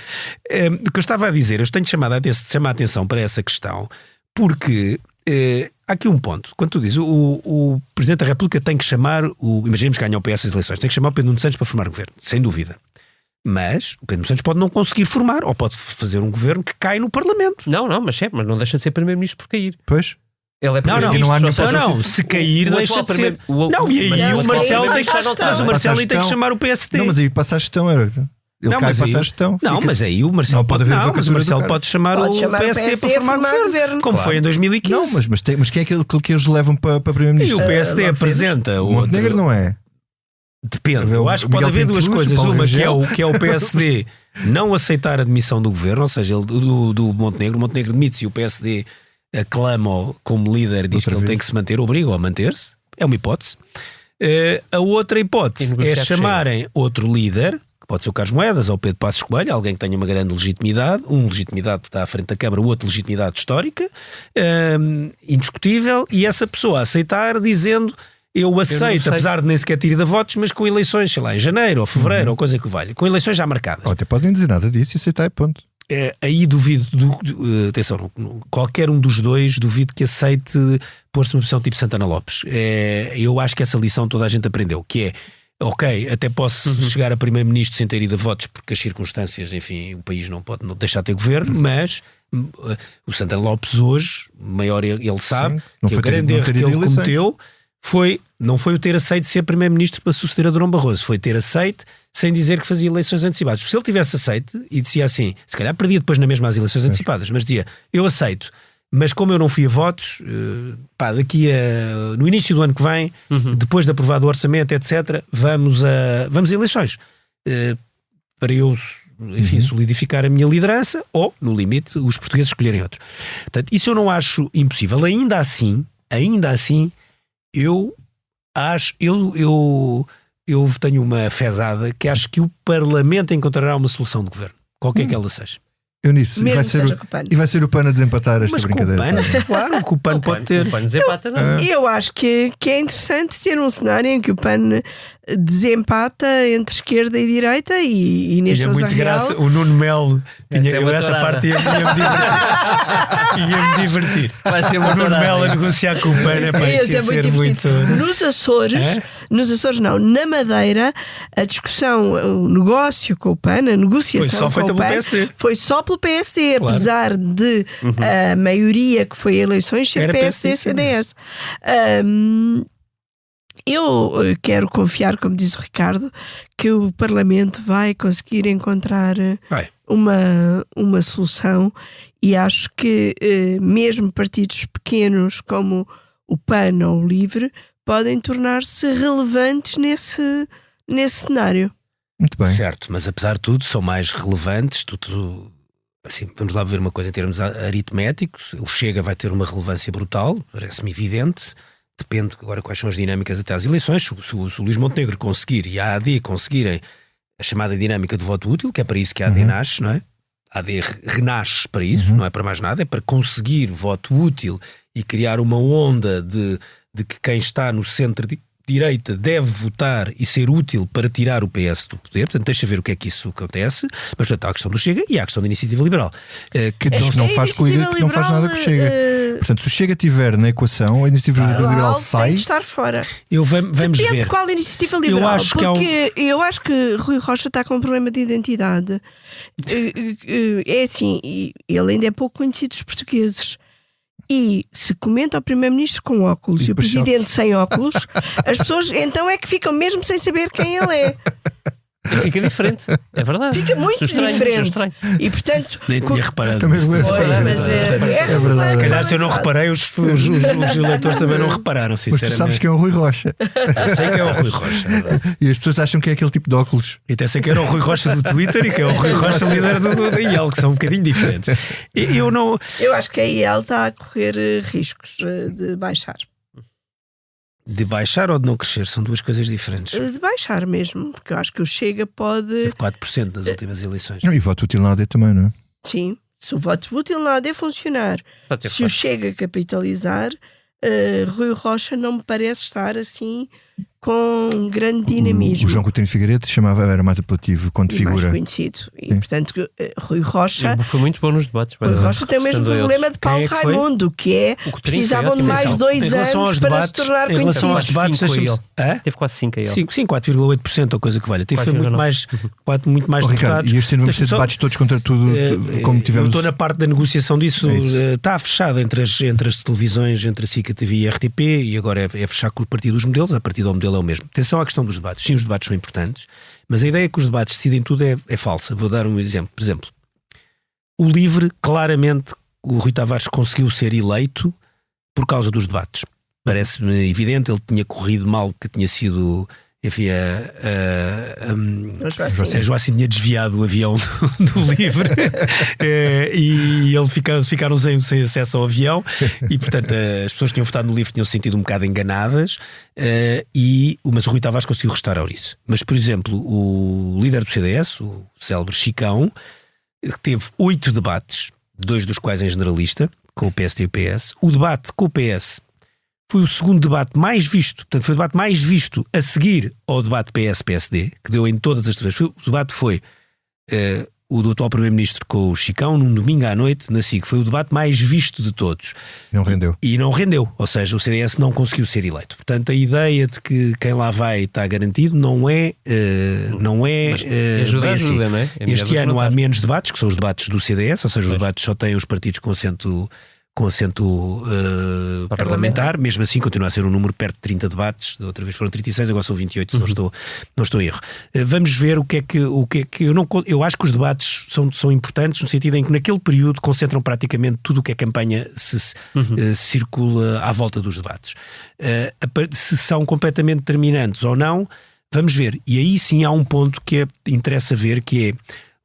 O que eu estava a dizer, eu tenho chamado a atenção para essa questão, porque há aqui um ponto. Quando tu dizes o Presidente da República tem que chamar imaginemos que ganha o PS as eleições, tem que chamar o Pedro Nuno Santos para formar governo, sem dúvida. Mas o Pedro Nuno Santos pode não conseguir formar, ou pode fazer um governo que cai no Parlamento. Não, mas não deixa de ser primeiro-ministro por cair. Pois. Ele é não, se cair deixa de ser. Não, e aí o Marcelo tem que... Mas o Marcelo tem que chamar o PSD. Não, mas aí passa a gestão, ele cai para a gestão. Não, mas aí o Marcelo pode chamar o PSD para formar governo, como foi em 2015. Não, mas quem é que eles levam para primeiro-ministro? E o PSD apresenta o Montenegro não é? Depende, eu acho que pode haver duas coisas. Uma que é o PSD não aceitar a demissão do governo, ou seja, do Montenegro. O Montenegro demite-se e o PSD aclama-o como líder, diz que ele tem que se manter, obriga-o a manter-se. É uma hipótese. A outra hipótese é chamarem outro líder, que pode ser o Carlos Moedas ou o Pedro Passos Coelho, alguém que tenha uma grande legitimidade, legitimidade porque está à frente da Câmara, o outro legitimidade histórica, indiscutível, e essa pessoa aceitar dizendo: eu aceito, apesar de nem sequer ter ido a votos, mas com eleições, sei lá, em janeiro ou fevereiro, ou coisa que valha, com eleições já marcadas. Até podem dizer nada disso e aceitar, ponto. Aí duvido, atenção, qualquer um dos dois duvido que aceite pôr-se uma posição tipo Santana Lopes. Eu acho que essa lição toda a gente aprendeu, que é, ok, até posso chegar a primeiro-ministro sem ter ido a votos, porque as circunstâncias, enfim, o país não pode deixar de ter governo, mas o Santana Lopes hoje, maior ele sabe, que o grande erro que ele cometeu não foi o ter aceito ser primeiro-ministro para suceder a Durão Barroso, foi ter aceito sem dizer que fazia eleições antecipadas. Se ele tivesse aceito e dizia assim, se calhar perdia depois na mesma as eleições antecipadas, mas dizia, eu aceito, mas como eu não fui a votos, no início do ano que vem, depois de aprovado o orçamento, etc., vamos a eleições, para eu, enfim, solidificar a minha liderança, ou, no limite, os portugueses escolherem outro. Portanto, isso eu não acho impossível. Ainda assim, eu eu tenho uma fezada que acho que o Parlamento encontrará uma solução de governo, qualquer que ela seja. Eunice, Mesmo vai ser seja com o PAN. e vai ser o PAN a desempatar esta Mas com o brincadeira. PAN, claro, que o PAN pode ter. O PAN desempata, não. Eu acho que é interessante ter um cenário em que o PAN desempata entre esquerda e direita e Inês Tinha Sousa muito Real. graça. O Nuno Melo tinha, ser uma essa tourada. parte ia-me divertir. Vai ser O uma Nuno tourada, Melo a isso. negociar com o PAN pá, Ia isso ia ser ser muito. divertido. Nos Açores não, na Madeira, a discussão, o negócio com o PAN, a negociação Foi só com feita o pelo PAN, PSD. foi só pelo PSD, Claro. apesar de a maioria que foi eleições ser Era PSD e CDS. Eu quero confiar, como diz o Ricardo, que o Parlamento vai conseguir encontrar Vai. uma solução, e acho que mesmo partidos pequenos como o PAN ou o LIVRE podem tornar-se relevantes nesse cenário. Muito bem. Certo, mas apesar de tudo, são mais relevantes. Assim, vamos lá ver uma coisa em termos aritméticos. O Chega vai ter uma relevância brutal, parece-me evidente. Depende agora quais são as dinâmicas até às eleições. Se o Luís Montenegro conseguir e a AD conseguirem a chamada dinâmica de voto útil, que é para isso que a AD nasce, não é? A AD renasce para isso, não é para mais nada, é para conseguir voto útil e criar uma onda de que quem está no centro-direita deve votar e ser útil para tirar o PS do poder. Portanto, deixa ver o que é que isso acontece. Mas, portanto, há a questão do Chega e há a questão da Iniciativa Liberal. Que Não faz nada com o Chega. Portanto, se o Chega estiver na equação, a Iniciativa Liberal Tem sai. de estar fora. vamos Depende ver. de qual iniciativa liberal, acho que há porque eu acho que Rui Rocha está com um problema de identidade. É assim, ele ainda é pouco conhecido dos portugueses. E se comenta o Primeiro-Ministro com óculos e o depois Presidente sem óculos, as pessoas então é que ficam mesmo sem saber quem ele é. Fica diferente, é verdade. Fica muito diferente. E portanto, Nem tinha reparado. Também nisso. relembro. Pois, mas é verdade. Se calhar se eu não reparei, os eleitores também não repararam, Mas tu sinceramente. sabes que é o Rui Rocha. Eu sei que é o Rui Rocha. E as pessoas acham que é aquele tipo de óculos. E até sei que era o Rui Rocha do Twitter e que é o Rui Rocha líder do IEL, que são um bocadinho diferentes. Eu não. eu acho que a IEL está a correr riscos de baixar. De baixar ou de não crescer? São duas coisas diferentes. De baixar mesmo, porque eu acho que o Chega pode. Teve 4% nas últimas eleições. E voto útil na AD também, não é? Sim, se o voto útil na AD funcionar, Pode ter se o força. Chega capitalizar, Rui Rocha não me parece estar assim com grande dinamismo. O João Coutinho de Figueiredo era mais apelativo quando e figura. mais conhecido. E portanto, Rui Rocha. Foi muito bom nos debates. Rui Rocha tem o mesmo Estando problema eles. de Paulo Quem é que foi? Raimundo, que é O Coutinho precisavam foi de mais ótimo. 2 Em relação anos aos para debates, se tornar em relação aos conhecido. debates, Cinco deixa-me. a ele. Hã? Teve quase 5 a ele. 5, sim, 4,8% ou coisa que valha. Foi muito 4,9. mais, muito mais Oh, Ricardo, deputados. e este ano vamos ter Deixa-me só- debates todos contra tudo, como Eu tivemos. estou na parte da negociação disso. É isso. Está fechado entre as televisões, entre a SIC, a TV e a RTP, e agora é fechar com o partido dos modelos. A partir do modelo é o mesmo. Atenção à questão dos debates. Sim, os debates são importantes, mas a ideia que os debates decidem tudo é falsa. Vou dar um exemplo. Por exemplo, o LIVRE, claramente, o Rui Tavares conseguiu ser eleito por causa dos debates. Parece-me evidente, ele tinha corrido mal, que tinha sido, enfim, a Joacim tinha desviado o avião do LIVRE e ficaram sem acesso ao avião e, portanto, as pessoas que tinham votado no LIVRE tinham se sentido um bocado enganadas, mas o Rui Tavares conseguiu restaurar isso. Mas, por exemplo, o líder do CDS, o célebre Chicão, teve 8 debates, 2 dos quais em generalista, com o PSD e o PS. O debate com o PS foi o segundo debate mais visto, portanto foi o debate mais visto a seguir ao debate PS-PSD, que deu em todas as televisões. O debate foi o do atual Primeiro-Ministro com o Chicão, num domingo à noite, na SIC. Foi o debate mais visto de todos. Não rendeu. E não rendeu, ou seja, o CDS não conseguiu ser eleito. Portanto, a ideia de que quem lá vai está garantido não é ajuda, bem assim. ajuda, não é? É melhor Este do que ano não há estar. menos debates, que são os debates do CDS, ou seja, os debates só têm os partidos com assento parlamentar. Mesmo assim continua a ser um número perto de 30 debates. Da outra vez foram 36, agora são 28, se não estou em erro. Vamos ver o que é que eu acho que os debates são importantes no sentido em que naquele período concentram praticamente tudo o que a campanha se circula à volta dos debates. Se são completamente determinantes ou não, vamos ver. E aí sim há um ponto que interessa ver, que é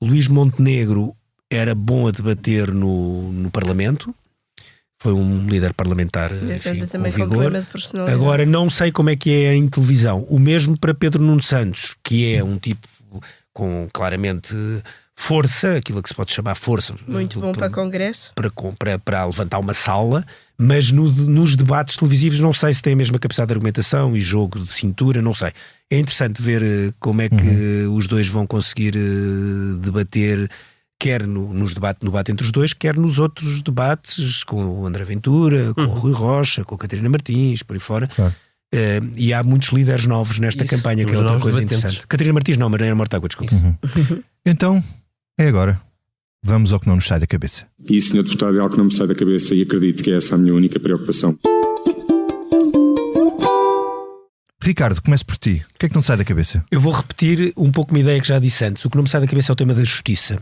Luís Montenegro era bom a debater no Parlamento. Foi um líder parlamentar, enfim, com também com vigor. problema de personalidade. Agora, não sei como é que é em televisão. O mesmo para Pedro Nuno Santos, que é um tipo com claramente força, aquilo que se pode chamar força. Muito bom para Congresso. Para levantar uma sala, mas nos debates televisivos não sei se tem a mesma capacidade de argumentação e jogo de cintura, não sei. É interessante ver como é que os dois vão conseguir debater, quer no debate entre os dois, quer nos outros debates com o André Ventura, com o Rui Rocha, com a Catarina Martins, por aí fora. Claro. E há muitos líderes novos nesta campanha, que é outra coisa interessante. Catarina Martins não, Mariana Mortágua, desculpa. Então, é agora. Vamos ao que não nos sai da cabeça. E, Sr. Deputado, é algo que não me sai da cabeça e acredito que é essa a minha única preocupação. Ricardo, comece por ti. O que é que não te sai da cabeça? Eu vou repetir um pouco uma ideia que já disse antes. O que não me sai da cabeça é o tema da justiça.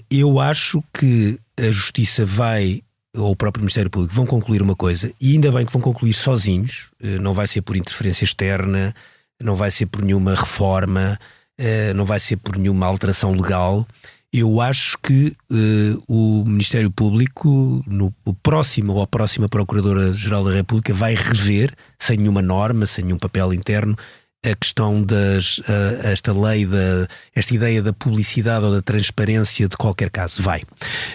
Eu acho que a justiça ou o próprio Ministério Público vão concluir uma coisa, e ainda bem que vão concluir sozinhos. Não vai ser por interferência externa, não vai ser por nenhuma reforma, não vai ser por nenhuma alteração legal. Eu acho que o Ministério Público, no próximo ou a próxima Procuradora-Geral da República, vai rever, sem nenhuma norma, sem nenhum papel interno, a questão esta ideia da publicidade ou da transparência de qualquer caso.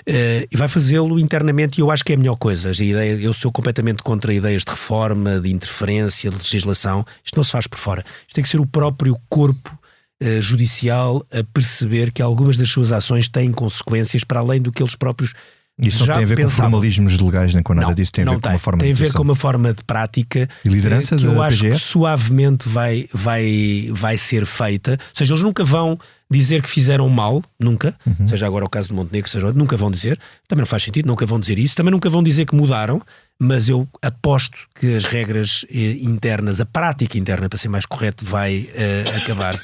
E vai fazê-lo internamente, e eu acho que é a melhor coisa. Eu sou completamente contra ideias de reforma, de interferência, de legislação. Isto não se faz por fora. Isto tem que ser o próprio corpo judicial a perceber que algumas das suas ações têm consequências para além do que eles próprios Isso não tem a ver com formalismos legais nem com nada disso, tem a ver com uma forma de tem a ver com uma forma de prática e liderança que eu acho PGR? que suavemente vai ser feita. Ou seja, eles nunca vão dizer que fizeram mal, nunca, seja agora o caso do Montenegro, seja outro, nunca vão dizer, também não faz sentido, nunca vão dizer isso, também nunca vão dizer que mudaram, mas eu aposto que as regras internas, a prática interna, para ser mais correto, vai acabar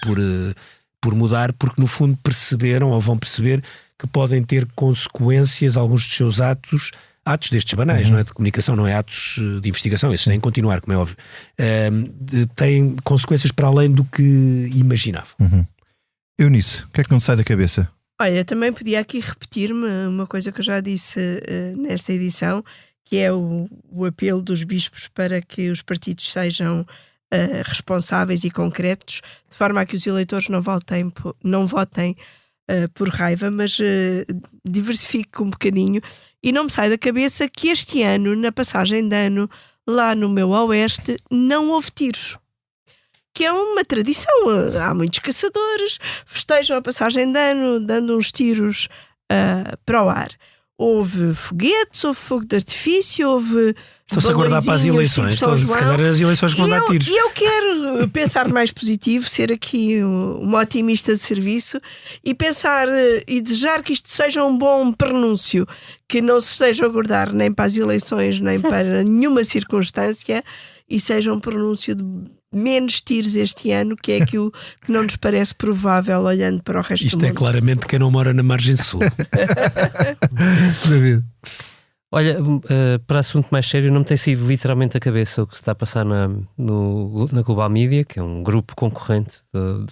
por mudar, porque no fundo perceberam ou vão perceber que podem ter consequências, alguns dos seus atos destes banais, não é de comunicação, não é atos de investigação, esses têm que continuar, como é óbvio, têm consequências para além do que imaginava. Eunice, o que é que não te sai da cabeça? Olha, também podia aqui repetir-me uma coisa que eu já disse nesta edição, que é o apelo dos bispos para que os partidos sejam responsáveis e concretos, de forma a que os eleitores não votem por raiva, mas diversifique um bocadinho. E não me sai da cabeça que este ano, na passagem de ano, lá no meu oeste, não houve tiros. Que é uma tradição. Há muitos caçadores, festejam a passagem de ano, dando uns tiros para o ar. Houve foguetes, houve fogo de artifício, houve... Estão-se a guardar para as eleições. Tipo se calhar as eleições que vão dar tiros. E eu quero pensar mais positivo, ser aqui uma otimista de serviço e pensar e desejar que isto seja um bom prenúncio, que não se esteja a guardar nem para as eleições, nem para nenhuma circunstância, e seja um prenúncio de menos tiros este ano, que é aquilo que não nos parece provável olhando para o resto do mundo. Isto é claramente quem não mora na margem sul. David. Olha, para assunto mais sério, não me tem saído literalmente a cabeça o que se está a passar na Global Media, que é um grupo concorrente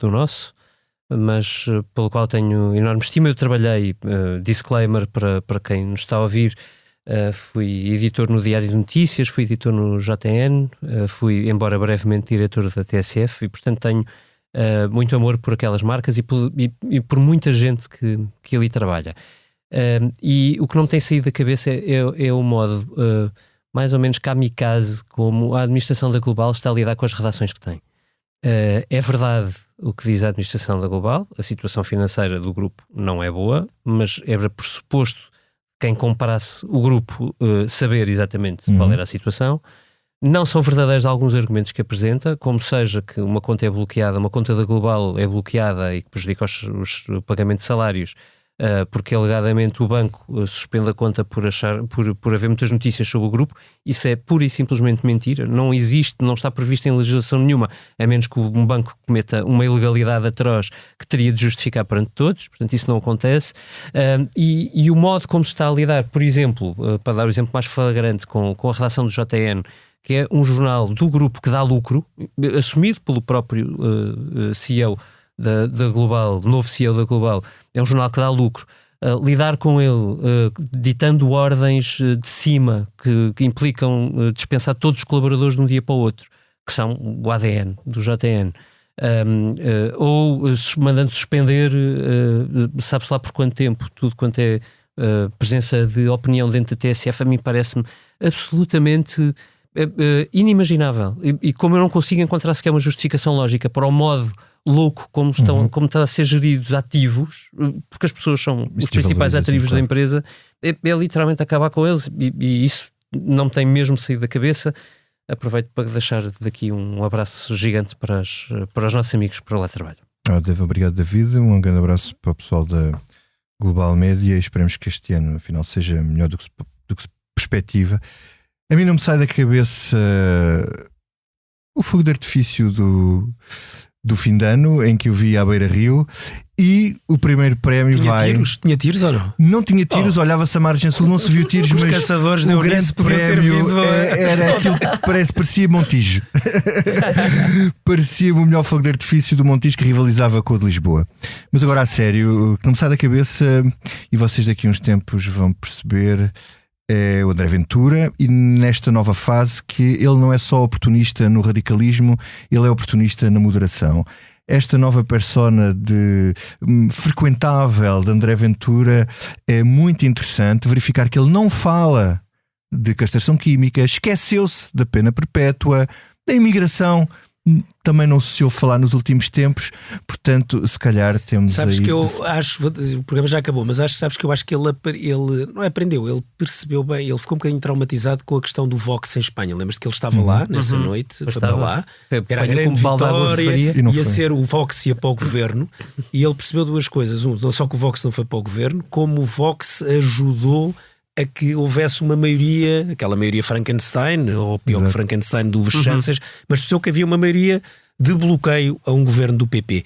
do nosso, mas pelo qual tenho enorme estima. Eu trabalhei, disclaimer para quem nos está a ouvir, fui editor no Diário de Notícias, fui editor no JN, fui, embora brevemente, diretor da TSF, e portanto tenho muito amor por aquelas marcas e por muita gente que ali trabalha. E o que não me tem saído da cabeça é o modo mais ou menos kamikaze como a administração da Global está a lidar com as redações que tem. É verdade o que diz a administração da Global, a situação financeira do grupo não é boa, mas era por suposto quem comparasse o grupo saber exatamente qual era a situação. Não são verdadeiros alguns argumentos que apresenta, como seja que uma conta é bloqueada, uma conta da Global é bloqueada e que prejudica o pagamento de salários, porque alegadamente o banco suspende a conta por haver muitas notícias sobre o grupo. Isso é pura e simplesmente mentira. Não existe, não está previsto em legislação nenhuma, a menos que um banco cometa uma ilegalidade atroz que teria de justificar perante todos. Portanto, isso não acontece. E o modo como se está a lidar, por exemplo, para dar o exemplo mais flagrante com a redação do JN, que é um jornal do grupo que dá lucro, assumido pelo próprio CEO da Global, novo CEO da Global, é um jornal que dá lucro. lidar com ele ditando ordens de cima que implicam dispensar todos os colaboradores de um dia para o outro, que são o ADN do JN, ou mandando suspender, sabe-se lá por quanto tempo, tudo quanto é presença de opinião dentro da TSF, a mim parece-me absolutamente inimaginável. E como eu não consigo encontrar sequer uma justificação lógica para o modo louco como está a ser geridos ativos, porque as pessoas são os principais ativos da empresa, é literalmente acabar com eles, e isso não me tem mesmo saído da cabeça. Aproveito para deixar daqui um abraço gigante para os nossos amigos que para lá trabalham. Obrigado, David. Um grande abraço para o pessoal da Global Média e esperemos que este ano, afinal, seja melhor do que se perspectiva. A mim não me sai da cabeça o fogo de artifício do fim de ano, em que eu vi à Beira Rio, e o primeiro prémio Tinha tiros ou não? Não tinha tiros, olhava-se a margem sul, não se viu tiros, os mas caçadores o grande prémio era aquilo que parecia Montijo. Parecia o melhor fogo de artifício do Montijo, que rivalizava com o de Lisboa. Mas agora a sério, o que não me sai da cabeça, e vocês daqui a uns tempos vão perceber, é o André Ventura, e nesta nova fase que ele não é só oportunista no radicalismo, ele é oportunista na moderação. Esta nova persona frequentável de André Ventura é muito interessante verificar que ele não fala de castração química, esqueceu-se da pena perpétua, da imigração. Também não se ouve falar nos últimos tempos, portanto, se calhar temos. Sabes aí... que eu acho, o programa já acabou, mas sabes que eu acho que ele não aprendeu, ele percebeu bem, ele ficou um bocadinho traumatizado com a questão do Vox em Espanha. Lembras-te que ele estava lá nessa noite, foi para lá, era a grande vitória, ia ser o Vox ia para o governo, e ele percebeu duas coisas: não só que o Vox não foi para o governo, como o Vox ajudou a que houvesse uma maioria, aquela maioria Frankenstein, ou pior que Frankenstein dos chances, mas percebeu que havia uma maioria de bloqueio a um governo do PP.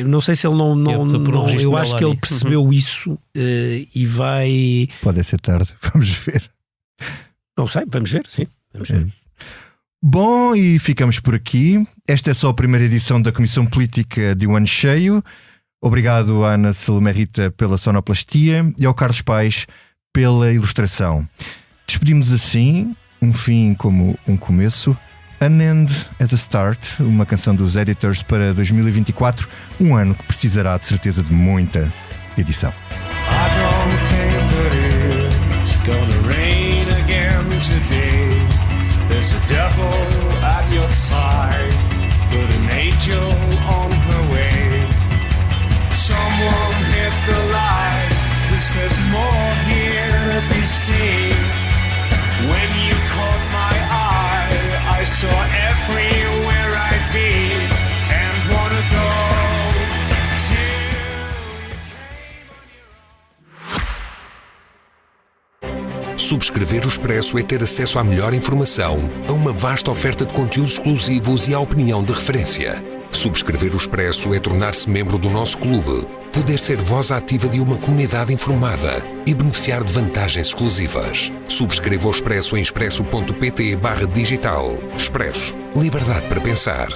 Não sei se ele eu acho que ele percebeu isso e vai... Pode ser tarde, vamos ver. Não sei, vamos ver, sim. Vamos ver. Bom, e ficamos por aqui. Esta é só a primeira edição da Comissão Política de um ano cheio. Obrigado à Ana Salomé Rita pela sonoplastia e ao Carlos Paes pela ilustração. Despedimos assim, um fim como um começo. An End as a Start, uma canção dos Editors para 2024, um ano que precisará de certeza de muita edição. I don't think that it's gonna rain again today. There's a devil at your side, but an angel on her way. Someone hit the light, 'cause there's more here to be seen. When you caught my eye, I saw everywhere I'd be and wanna go till you came on your own. Subscrever o Expresso é ter acesso à melhor informação, a uma vasta oferta de conteúdos exclusivos e à opinião de referência. Subscrever o Expresso é tornar-se membro do nosso clube, poder ser voz ativa de uma comunidade informada e beneficiar de vantagens exclusivas. Subscreva o Expresso em expresso.pt/digital. Expresso. Liberdade para pensar.